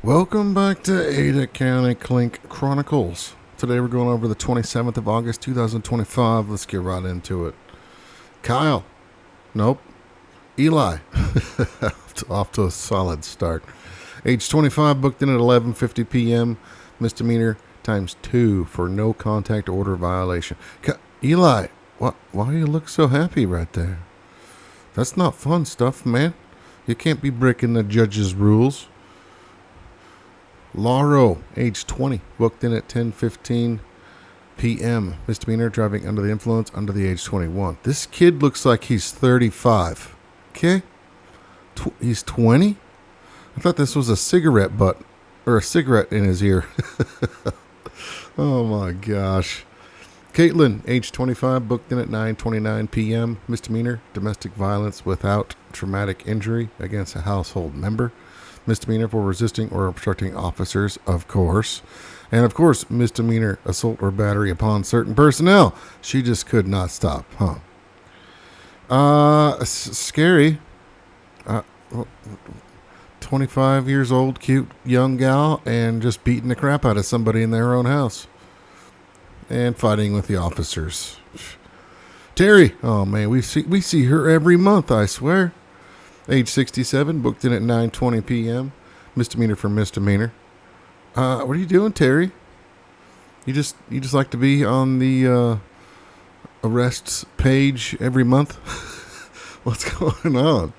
Welcome back to Ada County Clink Chronicles. Today we're going over the 27th of August 2025. Let's get right into it. Kyle. Nope. Eli. Off to a solid start. Age 25, booked in at 11:50 p.m. Misdemeanor times 2 for no contact order violation. Eli, why do you look so happy right there? That's not fun stuff, man. You can't be breaking the judge's rules. Lauro, age 20, booked in at 10:15 p.m. Misdemeanor, driving under the influence, under the age 21. This kid looks like he's 35. Okay? He's 20? I thought this was a cigarette butt, or a cigarette in his ear. Oh my gosh. Caitlin, age 25, booked in at 9:29 p.m. Misdemeanor, domestic violence without traumatic injury against a household member. Misdemeanor for resisting or obstructing officers, of course. And of course, misdemeanor assault or battery upon certain personnel. She just could not stop, huh? Scary. 25 years old, cute young gal, and just beating the crap out of somebody in their own house. And fighting with the officers. Terry, oh man, we see her every month, I swear. Age 67, booked in at 9:20 p.m. Misdemeanor for misdemeanor. What are you doing, Terry? You just like to be on the arrests page every month? What's going on?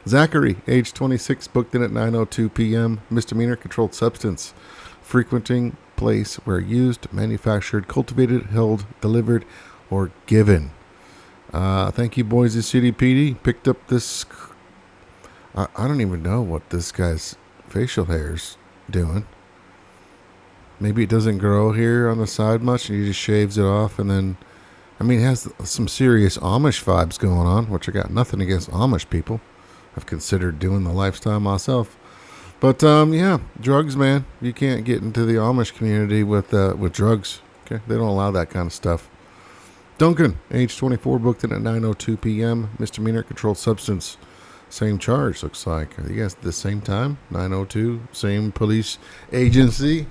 Zachary, age 26, booked in at 9:02 p.m. Misdemeanor, controlled substance, frequenting place where used, manufactured, cultivated, held, delivered, or given. Thank you, Boise City PD. Picked up this. I don't even know what this guy's facial hair's doing. Maybe it doesn't grow here on the side much, and he just shaves it off, and then, I mean, it has some serious Amish vibes going on, which I got nothing against Amish people. I've considered doing the lifestyle myself. But, yeah, drugs, man. You can't get into the Amish community with drugs. Okay, they don't allow that kind of stuff. Duncan, age 24, booked in at 9:02 p.m. Misdemeanor, controlled substance. Same charge, looks like. Are you guys at the same time? 9:02, same police agency?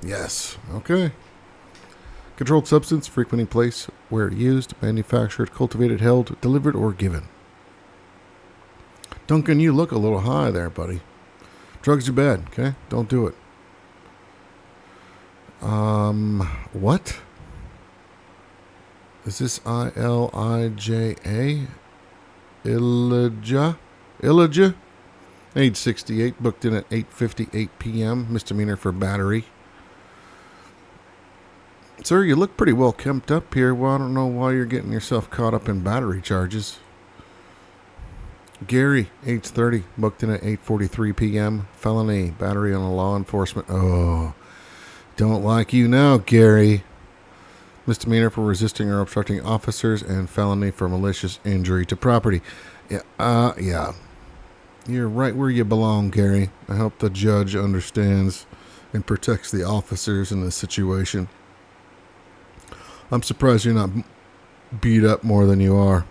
Yes. Okay. Controlled substance, frequenting place where used, manufactured, cultivated, held, delivered, or given. Duncan, you look a little high there, buddy. Drugs are bad, okay? Don't do it. What? Is this Ilija? Elijah? Age 68, booked in at 8:58 p.m. Misdemeanor for battery. Sir, you look pretty well kempt up here. Well, I don't know why you're getting yourself caught up in battery charges. Gary, age 30, booked in at 8:43 p.m. Felony, battery on a law enforcement. Oh, don't like you now, Gary. Misdemeanor for resisting or obstructing officers, and felony for malicious injury to property. Yeah. You're right where you belong, Gary. I hope the judge understands and protects the officers in this situation. I'm surprised you're not beat up more than you are.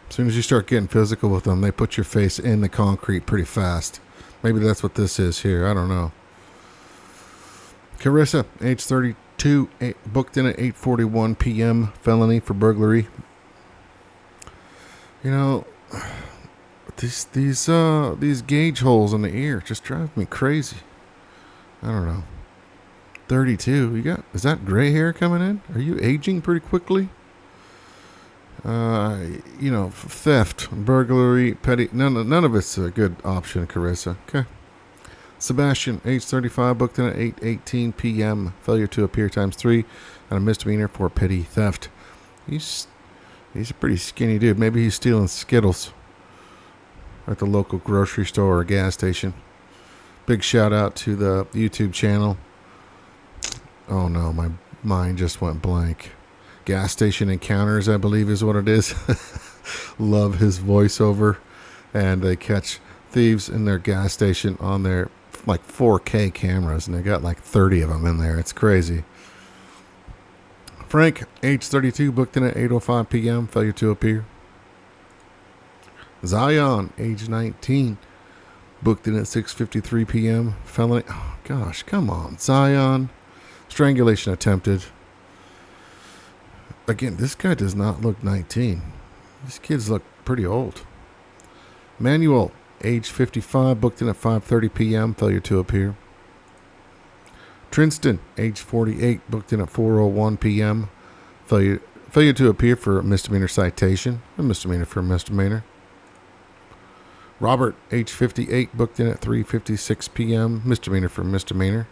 As soon as you start getting physical with them, they put your face in the concrete pretty fast. Maybe that's what this is here. I don't know. Carissa, age 32, booked in at 8:41 p.m. Felony for burglary. You know, these gauge holes in the ear just drive me crazy. I don't know. 32. Is that gray hair coming in? Are you aging pretty quickly? Theft, burglary, petty. None of it's a good option, Carissa. Okay. Sebastian, age 35, booked in at 8:18 p.m. Failure to appear times 3, and a misdemeanor for petty theft. He's a pretty skinny dude. Maybe he's stealing Skittles at the local grocery store or gas station. Big shout out to the YouTube channel. Oh no, my mind just went blank. Gas Station Encounters, I believe is what it is. Love his voiceover. And they catch thieves in their gas station on their like 4K cameras, and they got like 30 of them in there. It's crazy. Frank, age 32, booked in at 8:05 p.m. Failure to appear. Zion, age 19, booked in at 6:53 p.m. Felony. Oh, gosh, come on. Zion. Strangulation attempted. Again, this guy does not look 19. These kids look pretty old. Manuel, age 55, booked in at 5:30 p.m. Failure to appear. Trinston, age 48, booked in at 4:01 p.m. Failure to appear for a misdemeanor citation. A misdemeanor for a misdemeanor. Robert, age 58, booked in at 3:56 p.m. Misdemeanor for misdemeanor.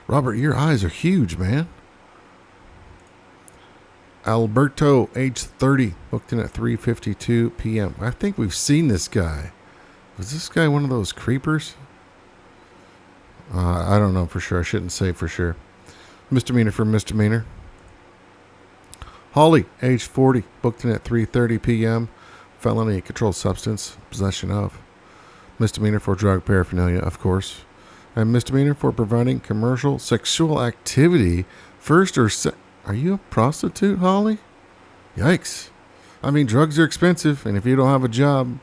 Robert, your eyes are huge, man. Alberto, age 30, booked in at 3:52 p.m. I think we've seen this guy. Was this guy one of those creepers? I don't know for sure. I shouldn't say for sure. Misdemeanor for misdemeanor. Holly, age 40, booked in at 3:30 p.m. Felony, controlled substance, possession of. Misdemeanor for drug paraphernalia, of course. And misdemeanor for providing commercial sexual activity. First or second. Are you a prostitute, Holly? Yikes. I mean, drugs are expensive, and if you don't have a job,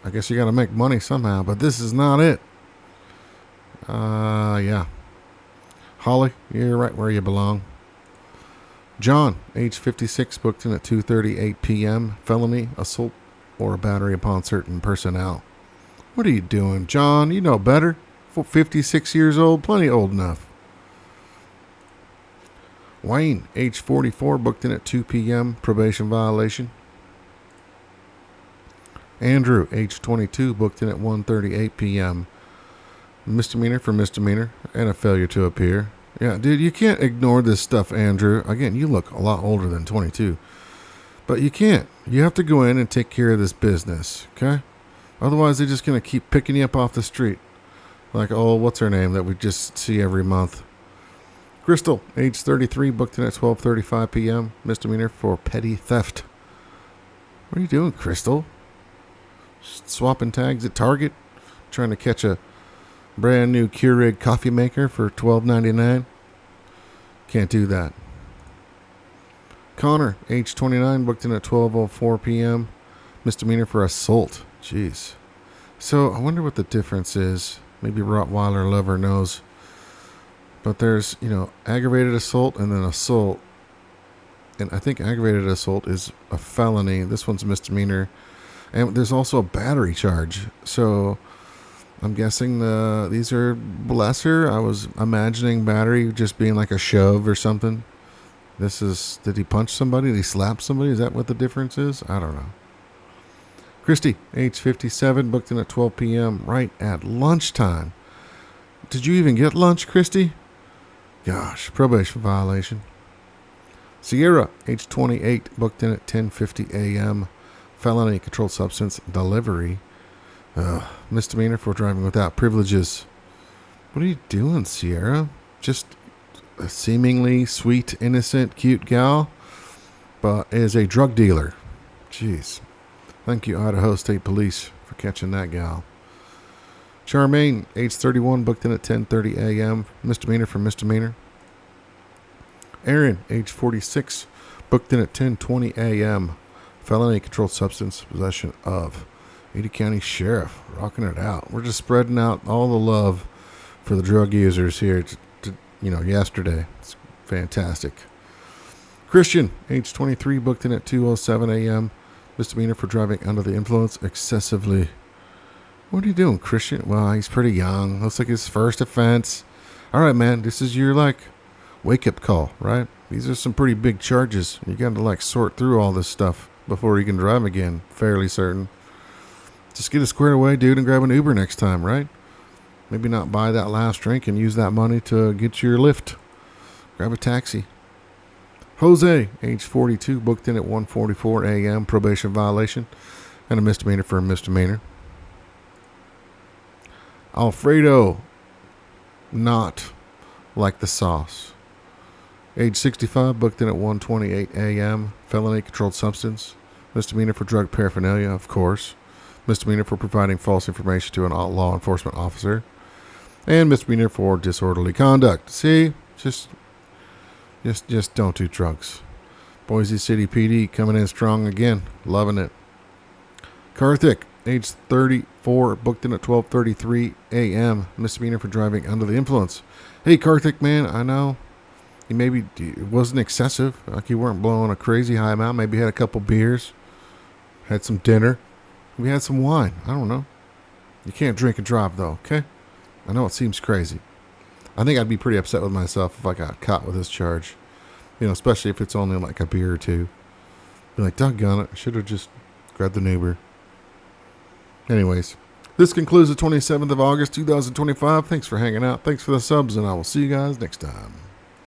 I guess you got to make money somehow, but this is not it. Yeah. Holly, you're right where you belong. John, age 56, booked in at 2:38 p.m. Felony, assault, or battery upon certain personnel. What are you doing, John? You know better. 56 years old, plenty old enough. Wayne, age 44, booked in at 2 p.m. Probation violation. Andrew, age 22, booked in at 1:38 p.m. Misdemeanor for misdemeanor and a failure to appear. Yeah, dude, you can't ignore this stuff, Andrew. Again, you look a lot older than 22. But you can't. You have to go in and take care of this business, okay? Otherwise, they're just going to keep picking you up off the street. Like, oh, what's her name that we just see every month? Crystal, age 33, booked in at 12:35 p.m. Misdemeanor for petty theft. What are you doing, Crystal? Swapping tags at Target? Trying to catch a brand new Keurig coffee maker for $12.99? Can't do that. Connor, age 29, booked in at 12:04 p.m. Misdemeanor for assault. Jeez. So I wonder what the difference is. Maybe Rottweiler lover knows. But there's, aggravated assault and then assault. And I think aggravated assault is a felony. This one's misdemeanor. And there's also a battery charge. So I'm guessing these are lesser. I was imagining battery just being like a shove or something. Did he punch somebody? Did he slap somebody? Is that what the difference is? I don't know. Christy, age 57, booked in at 12 p.m. right at lunchtime. Did you even get lunch, Christy? Gosh, probation violation. Sierra, age 28, booked in at 10:50 a.m. Felony, controlled substance delivery. Misdemeanor for driving without privileges. What are you doing, Sierra? Just a seemingly sweet, innocent, cute gal, but is a drug dealer. Jeez. Thank you, Idaho State Police, for catching that gal. Charmaine, age 31, booked in at 10:30 a.m. Misdemeanor for misdemeanor. Aaron, age 46, booked in at 10:20 a.m. Felony, controlled substance, possession of. Ada County Sheriff, rocking it out. We're just spreading out all the love for the drug users here. Yesterday. It's fantastic. Christian, age 23, booked in at 2:07 a.m. Misdemeanor for driving under the influence excessively. What are you doing, Christian? Well, he's pretty young. Looks like his first offense. All right, man. This is your, wake-up call, right? These are some pretty big charges. You got to, sort through all this stuff before you can drive again. Fairly certain. Just get it squared away, dude, and grab an Uber next time, right? Maybe not buy that last drink and use that money to get your lift. Grab a taxi. Jose, age 42, booked in at 1:44 a.m. Probation violation and a misdemeanor for a misdemeanor. Alfredo, not like the sauce. Age 65, booked in at 1:28 a.m. Felony, controlled substance. Misdemeanor for drug paraphernalia, of course. Misdemeanor for providing false information to an law enforcement officer. And misdemeanor for disorderly conduct. See? Just don't do drugs. Boise City PD coming in strong again. Loving it. Karthik, age 34, booked in at 12:33 a.m. Misdemeanor for driving under the influence. Hey, Karthik, man, I know it wasn't excessive. Like you weren't blowing a crazy high amount. Maybe you had a couple beers, had some dinner, maybe had some wine. I don't know. You can't drink and drive, though, okay? I know it seems crazy. I think I'd be pretty upset with myself if I got caught with this charge. Especially if it's only like a beer or two. Be like, doggone it, I should have just grabbed an Uber. Anyways, this concludes the 27th of August, 2025. Thanks for hanging out. Thanks for the subs, and I will see you guys next time.